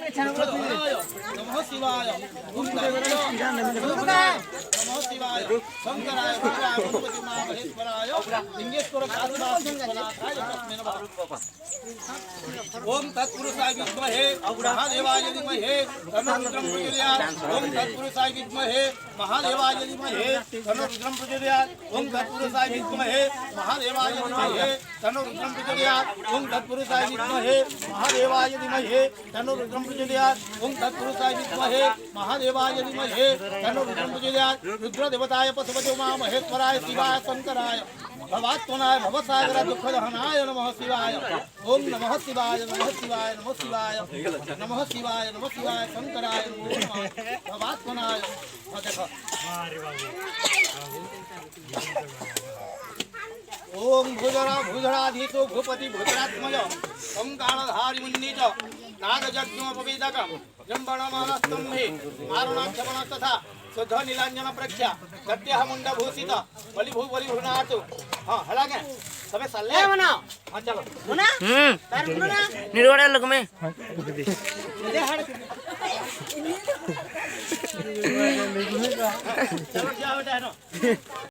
नमः शिवाय नमः शिवाय शंकराय भगवती महेश्वराय लिंगेश्वर काशीनाथाय तस्मै नमः। ओम तत्पुरुषाय विद्महे महादेवाय धीमहि तन्नो रुद्रं प्रचोदयात्। ओम तत्पुरुषाय विद्महे महादेवाय धीमहि तन्नो रुद्रं प्रचोदयात्। ओम तत्पुरुषाय विद्महे महादेवाय धीमहि तन्नो रुद्रं प्रचोदयात्। ओम तत्पुरुषाय विद्महे महादेवाय धीमहि तन्नो रुद्रं प्रचोदयात्। ओम तत्पुरुषाय विद्महे महादेवाय धीमहि तन्नो रुद्रं प्रचोदयात्। रुद्र देवताय पशुपते उमा महेश्वराय शिवाय शंकराय भवात्मनाय भवसागरा दुःखदहनाय नमः शिवाय। ओम नमः शिवाय नमः शिवाय नमः शिवाय नमः शिवाय नमः शिवाय शंकराय नमः भवात्मनाय। ओम भुजरा भुजराधीशो भूपति भूतरात्मज ओंकारधारी मुनिज नागजज्ञोपवेदक जंबणमानस्तंभे आरुणाक्षपण तथा शुद्ध नीलांजन प्रख्या गट्यह मुंड भूषित बलिभुनाथ। हाँ हला क्या सबे सल्ले मना। हाँ चलो मुना तार मुना निर्वाड़ा लग में चलो क्या बेटा है ना।